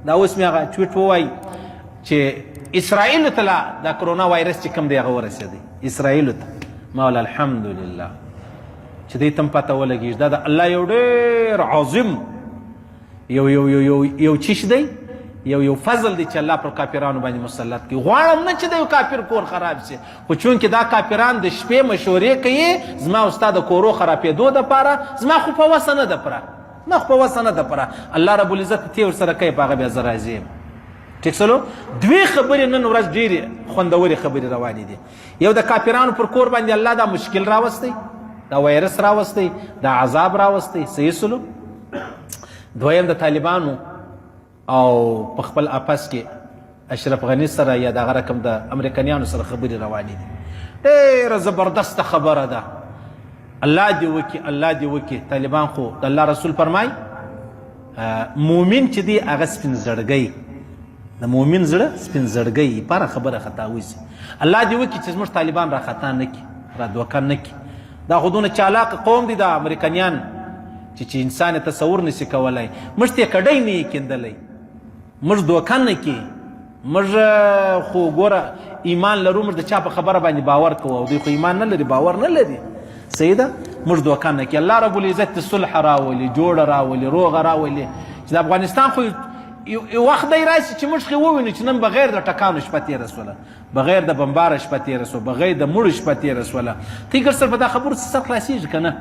دا اوس مې هغه چویټ ووایي چې اسرائیلو ته لا دا کرونا وایرس چې کوم دی هغه ورسېدی اسرائیلو ته ما ویل الحمدلله چې دوی ته هم پته ولګېږي دا د الله یو ډېر عظیم یو چیش دی یو فضل دی چې الله پر کافرانو باندې مسلط کړي. غواړم نه چې د یو کافر کور خراب شي، خو چونکې دا کافران د شپې مشورې کوي زما او ستا د کورو خرابېدو دپاره، زما خو په وسه نه ده پوره، ما خو په وسه نه ده پوره. الله رب العزت تی ورسره کوي، په هغه بیا زه راضي یم. ټیک سلو دوې خبرې نن ورځ ډېرې خوندورې خبرې روانې دي. یو د کافرانو پر کور باندې الله دا مشکل راوستی، دا وایرس راوستی، دا عذاب راوستی. صحیح سلو. دویم د طالبانو او په خپل اپس کې اشرف غني سره یا دغه رقم د امریکایانو سره خبرې روانې دي. ډېره زبردسته خبره ده. الله دې وکړي، الله دې وکړي. طالبان خو د الله رسول فرمای مومن چې دی هغه سپین زړګی، د مومن زړه سپین زړګی پاره خبره خطا وځي. الله دې وکړي چې زموږ طالبان را خطا نه کړي، را دوکه نه کړي. دا خو دونه چالاق قوم دي دا امریکایان چې انسان تصور نشي کولی. موږ ته کډی نه یې کیندلی، موږ دوکه نه کړي، موږ خو ګوره ایمان لرو، موږ د چا په خبره باندې باور کوو، او دوی خو ایمان نه لري، باور نه لري. صحیح ده. موږ دوکه نه کړي. الله رب العزت صلح راولي، جوړه راولي، روغه راولي. چې د افغانستان خو یو وخت دی راشي چې موږ خو ووینو چې نن بغیر د ټکانو شپه تېره سوله، بغیر د بمباره شپه تېره سوه، بغیر د مړو شپه تېره سوله. ته یې صرف په دا خبرو څه سر خلاصېږي که نه؟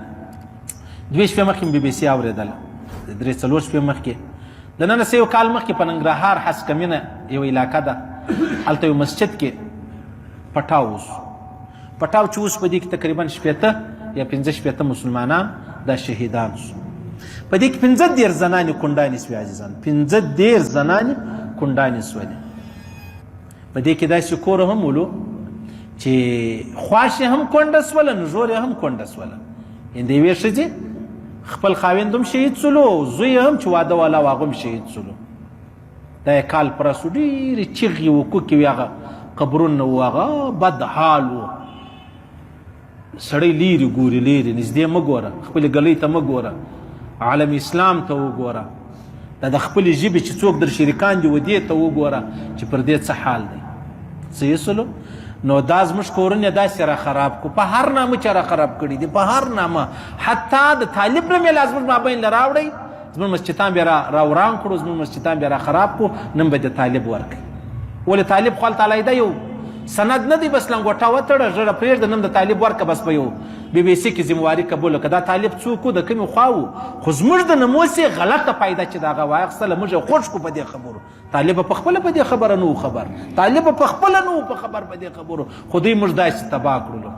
2 شپې مخکې مې بي بي سي اورېدله، 3-4 شپې مخکې، د نن څه یو کال مخکې په ننګرهار حسکمینه یو علاقه ده، هلته یو مسجد کې پټاو اوس، پټاو چې اوس په دې کې تقریبا 15 یا 15 مسلمانان دا شهیدان شو. په دې کې 15 زنانې کونډانې سوې عزیزان، 15 زنانې کونډانې سولې. په دې کې داسې کور هم ولو چې خواښ یې هم کونډه سوله، نژور یې هم کونډه سوله. د یوې ښځې خپل خاوند هم شهید سولو، زوی هم چې واده والا و هغه هم شهید سولو. دا یې کال پوره سو، ډېرې چیغې و کوکې وې، هغه قبرونه و، هغه بد حال و. سړی لیرې ګوري، لیرې، نږدې مه ګوره، خپلې ګلۍ ته مه ګوره، عالم اسلام ته وګوره، دا د خپلې ژبې چې څوک در شریکان دي و دې ته وګوره چې پر دې څه حال دی. صحیح سلو. نو دا زموږ کورونه داسې را خراب کو، په هر نامه چې را خراب کړي دي، په هر نامه. حتی د طالب نه مې زموږ مابین له راوړئ، زموږ مسجدان بیا را وران کړو، زموږ مسجدان بیا را خراب کړو، نن به د طالب ورکړي. ولې طالب خو هلته علیحده یو سند نه دی، بس لنګوټه وتړه ژړه پرېږده، نن د طالب ورکه، بس په یو بي بي سي کې ذمواري قبوله کړه. دا طالب څوک و، د کومې خوا و، خو زموږ د نموس یې غلطه پیدا چې د هغه واخیستله، موږ یې خوښ کړو په دې خبرو. طالب په خپله په دې خبره نه و خبر، طالب په خپله نه و په خبر په دې خبرو، خو دوی موږ داسې تباه کړلو.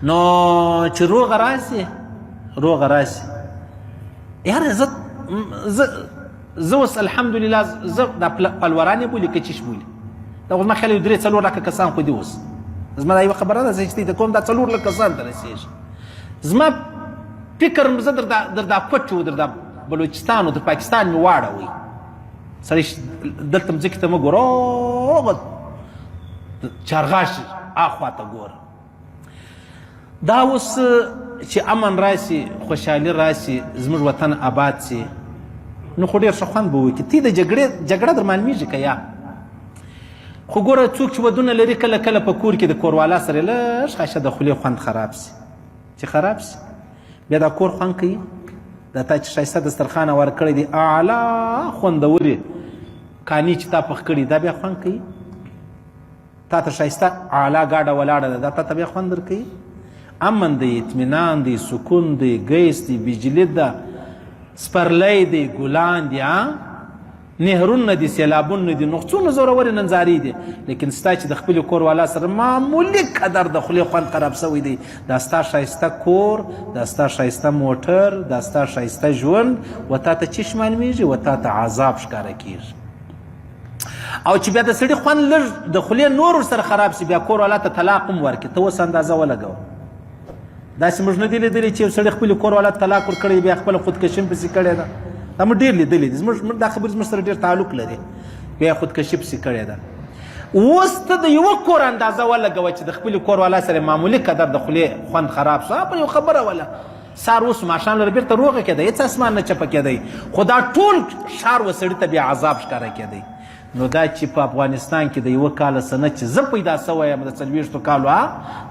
نو چې روغه راسي، روغه راسي، یاره زه اوس الحمدلله، زه دا پلورانې بولي که چیش بولي، دا اوس ما خیال یو 3-4 لکه کسان خو دي اوس. زما دا یوه خبره ده چې ته کوم دا 4 لکه کسان ته رسېږي. زما فکر زه در دا کوټ و، در دا بلوچستان و در پاکستان مې واړوئ. سړی دلته مځکې ته مه ګوره، هغه چارغاش اخوا ته ګوره. دا اوس چې امن راسي، خوشحالي راسي، زموږ وطن آباد سي، نو خو ډېر ښه خوند به وکړي. تی د جګړه در معلومېږي که یا؟ خو ګوره څوک چې ودونه لري، کله کله په کور کې د کوروالا سره لږ خاشه د خولې خوند خراب سي، چې خراب سي بیا دا کور خوند کوي. دا تا چې ښایسته دسترخوانه ورکړی دی، اعلی خوندورې کاني چې تا پخ کړي، دا بیا خوند کوي. تا ته ښایسته اعلی ګاډه ولاړه ده، دا تا ته بیا خوند درکوي. امن دی، اطمینان دی، سکون دی، ګیس دی، بجلی ده، سپرلی دی، ګلان دی، نهرونه دي، سیلابونه دي، نو څونه زورورې نندارې دي. لیکن ستا چې د خپلې کور والا سره معمولي قدر د خولې خوند خراب شوی دی، دا ستا ښایسته کور، دا ستا ښایسته موټر، دا ستا ښایسته ژوند و تا ته چی معلومېږي؟ و تا ته عذاب ښکاره کېږي. او چې بیا د سړي خوند لږ د خولې نور ورسره خراب شي، بیا کور والا ته طلاق هم ورکړي. ته اوس اندازه ولګوه. داسې موږ نه دي لیدلي چې یو سړي خپلې کور والا ته طلاق ورکړی، بیا خپله خودکشي هم پسې کړې ده. دا موږ ډېر لیدلي دي، زموږ دا خبرې زموږ سره ډېر تعلق لري. بیا خودکشي پسې کړې ده. اوس ته د یوه کور اندازه ولګوه چې د خپلې کور والا سره معمولي قدر د خولې خوند خراب شو، په یو خبره وله سار اوس ماښام لره بیرته روغه کېده، هېڅ اسمان نه چپه کېدی، خو دا ټول ښار و سړي ته بې عذاب ښکاره کېدی. نو دا چې په افغانستان کې د یوه کاله سنه چې زه پیدا سوی یم د 40 کالو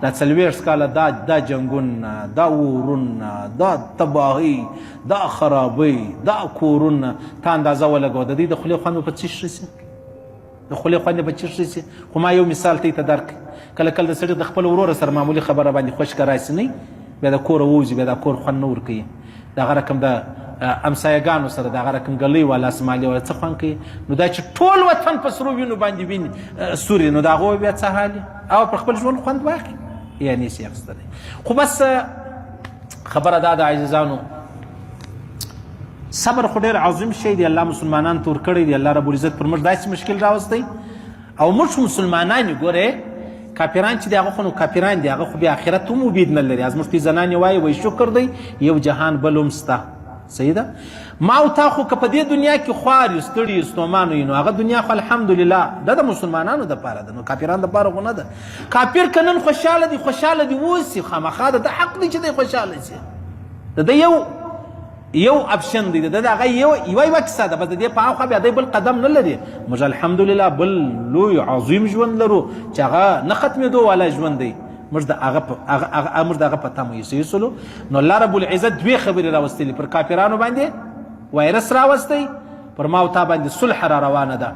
دا 40 کاله دا جنګونه، دا اورونه، دا تباهي، دا خرابۍ، دا کورونه، تا اندازه ولګوه د دې د خولې خوند به په څه شي؟ د خولې خوند به څه شي؟ خو ما یو مثال ته یې ته درک، کله کله د سړي د خپل وروره سره معمولي خبره باندې خوشکه راسي نه بیا د کوره ووځي، بیا د کور خوند نه ورکوي. د هغه رقم د امسایګانو سره د هغه رقم ګلۍ والا سمالي والا څه خوند کوي. نو دا چې ټول وطن په سرو وینو باندې ویني سوري، نو د هغو بیا څه حال او پر خپل ژوند خوند واخلي یا نیسي اخیستلی. خو بس خبره دا د عزیزانو، صبر خو ډېر عظیم شی دی، الله مسلمانان ته ورکړی دی، الله رب العزت پر موږ داسې مشکل راوستی او موږ مسلمانان یو. ګورې کافران چې دی هغه خو نو کافران دی، هغه خو بیا آخرت هم امید نه لري. زموږ پې زنانې وایي شکر دی یو جهان بل هم سته. صحیح ده؟ ما او تا خو که په دې دنیا کې خوار یو، ستړي یو، ستومان یو، نو هغه دنیا خو الحمدلله دا د مسلمانانو دپاره ده، نو کافرانو دپاره خو نه ده. کافر که نن خوشحاله دی، خوشحاله دی اوسي، خامخا د ده حق دی چې دی خوشحاله شي. د ده یو اپشن دی، د ده هغه یوه کیسه ده، بس د دې په هاخوا بیا دی بل قدم نه لري. موږ الحمدلله بل لوی عظیم ژوند لرو چې هغه نه ختمېدو والا ژوند دی. موږ د هغه په تمه ایسلو. نو الله رب العزت دوې خبرې راوستلې، پر کافرانو باندې وایرس راوستی، پر ما او تا باندې صلح را روانه ده.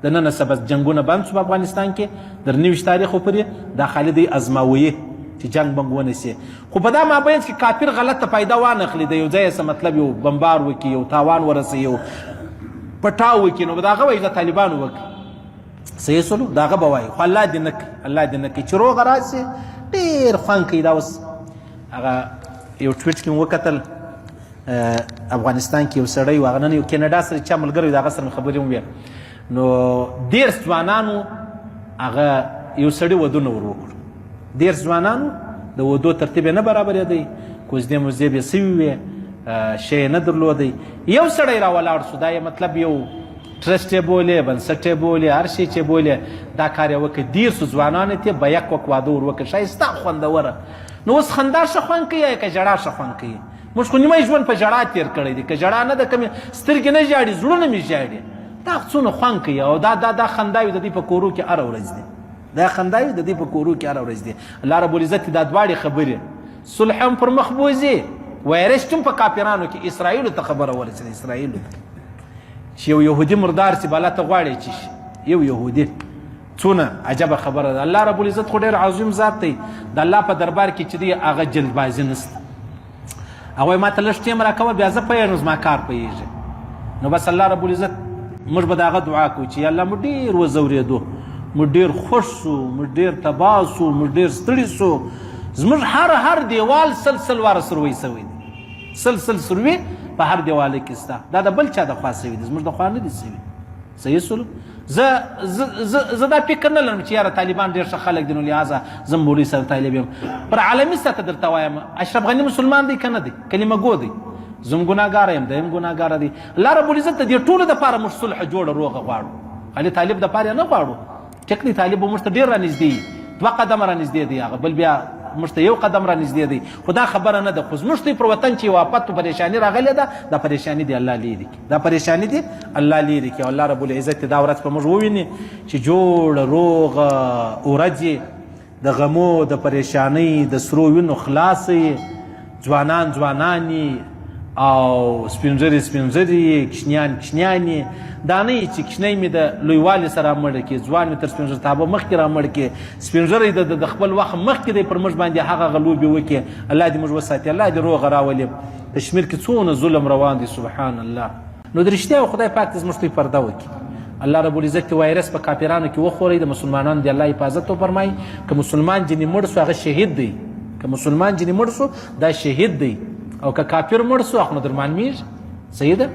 د نن څه بس جنګونه بند شو په افغانستان کې در 29 تاریخ پورې، دا خالي دی ازماویې چې جنګ بنګ ونیسي. خو په دا مابین کې کافر غلطه پیدا وانخلي، د یو ځای څه مطلب یو بمبار وکړي، یو تاوان ورسوي، یو پټاو وکړي، نو د هغه وایي د طالبانو وکړي. صحیح سلو د هغه به وایي، خو الله دې نه کوي، الله دې نه کوي چې روغه راسي. ډېر خوند کوي. دا اوس هغه یو ټویټ کې مې وکتل، افغانستان کې یو سړی و، هغه نن یو کینیډا سره چا ملګری و، د هغه سره مې خبرې وویل. نو 13 ځوانانو هغه یو سړي ودونه ور وکړو. 13 ځوانانو د ودو ترتیب یې نه برابرېدی، کوزدې موزدې به یې سوي وې، شی یې نه درلودی. یو سړی را ولاړ شو، دا یې مطلب یو ټرسټ یې بولې، بنسټ یې بولې، هر شی چې بولې، دا کار یې وکړ. 13 ځوانانو ته به یک وک واده ور وکړ، ښایسته خوندوره. نو اوس خندا ښه خوند کوي یا که ژړا ښه خوند کوي؟ موږ خو نیمه ژوند په ژړا تېر کړی دی، که ژړا نه ده، کمې سترګې نه ژاړي، زړونه مې ژاړي. دا څونه خوند کوي. او دا خنداوي د دوی په کورو کې هره ورځ دي، دا خنداوي د دوی په کورو کې هره ورځ دي. الله رب العزت دا دواړې خبرې، صلح هم پر مخ بوځي، وایرس هم په کافرانو کې اسرائیلو ته خبره ورسېده، اسرائیلو ته چې یو یهودي مردار سي بالا ته غواړي چې یو یهودي. څونه عجبه خبره ده. الله رب العزت خو ډېر عظیم ذات دی، د الله په دربار کې چې دی هغه جلدبازي نشته. هغه ما ته لږ ټیم راکوه، بیا زه پوهېږم زما کار پوهېږي. نو بس الله رب العزت موږ به د هغه دعا کوو چې الله موږ ډېر وځورېدو، موږ ډېر خوښ سو، موږ ډېر تباه سو، موږ ډېر ستړي سو. زموږ هر دیوال سل واره سروي سوی دی، سل سروي په هر دیواله کې سته. دا د بل چا د خوا سوي دي، زموږ د خوا نه دي سوي. صحیح سلو. زه دا فکر نه لرم چې یاره طالبان ډېر ښه خلک دي، نو لهذا زه مولوي صاحب طالب یم. پر عالمي سطح درته وایم، اشرف غني مسلمان دی که نه دی؟ کلمه ګو دی. زه هم ګناهګاره یم، دی هم ګناهګاره دی. الله رب العزت د دې ټولو دپاره موږ صلح جوړه روغه غواړو، خالي طالب دپاره یې نه غواړو. ټیک دی، طالب به موږ ته ډېر رانږدې، 2 قدمه رانږدې دی، هغه بل بیا موږ ته 1 قدم رانږدې دی. خو دا خبره نه ده. خو زموږ ته پر وطن چې یو آفت و پریشاني راغلې ده، دا پریشاني دی الله لرې کړي، دا پریشاني دی الله لرې کړي. او الله رب العزت دا ورځ په موږ وویني چې جوړه روغه ورځ د غمو، د پریشانۍ، د سرو وینو خلاصې، ځوانانې او سپینږیري کشنیانې. دا نه چې کشنۍ مې د لویوالي سره مړه کړي، ځوان مې تر سپینږیرتابه مخکې را مړ کړي، سپینږیری د خپل وخت مخکې دی پر موږ باندې هغه لوبې وکړي. الله دې موږ وساتي، الله دې روغه راولي. کشمیر کې څونه ظلم روان دی، سبحان الله. نو د رښتیا خدای پاک دې زموږ ته پرده وکړي. الله رب العزت وایرس په کافرانو کې وخوري، د مسلمانانو دی الله حفاظت وفرمایي. که مسلمان ځینې مړ سو هغه شهید دی، که مسلمان ځینې مړ سو دا شهید دی، او که کافر مړ سو هغه نو درمانمیږي. صحیح ده.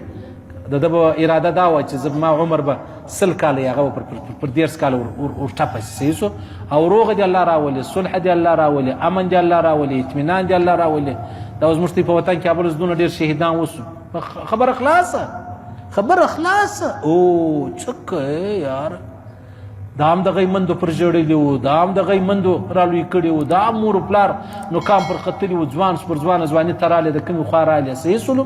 د ده به اراده دا وه چې زما عمر به 100 کاله هغه پر 13 کاله ورټپه شي. صحیح سو. او روغه دې الله راولي، صلح دې الله راولي، امن دې الله راولي، اطمینان دې الله راولي. دا اوس موږ ته په وطن کې ابل زدونه ډېر شهیدان وسو. خبره خلاصه، خبره خلاصه. او څه کوې یار، دا هم دغه مندو پر جوړېدلی وو، دا هم دغه مندو رالوی کړي وو، دا هم مور پلار نوکام پر ختلي وو، ځوان پر ځوانه ځواني ته رالی د کومې خوا رالی صحیح سولو.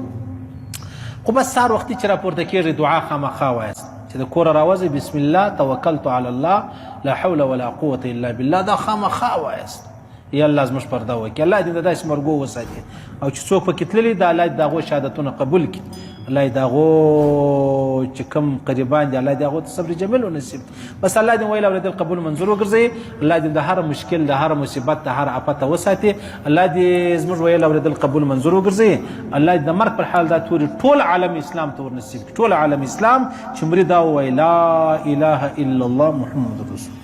خو بس سهار وختي چې راپورته کېږي دعا خامخا وایاست چې د کوره راوځئ بسم الله توکلت علی الله لا حول ولا قوة الا بالله، دا خامخا وایاست. یا الله زموږ پرده وکړي، الله دې د داسې مرګو وساتي او چې څوک پکې تللي دا الله دې د هغو شهادتونه قبول کړي، الله دې د هغو چې کوم قریبان دي الله دې هغو ته صبر جمیل ونصیب. بس الله دې ویل اورېدل قبول منظور وګرځوي، الله دې د هر مشکل د هر مصیبت د هر آفته وساتي، الله دې زموږ ویل اورېدل قبول منظور وګرځوي، الله دې د مرګ پر حال دا توري ټول عالم اسلام ته ورنصیب کړي، ټول عالم اسلام چې مري دا ووایي لا اله الا الله محمد رسول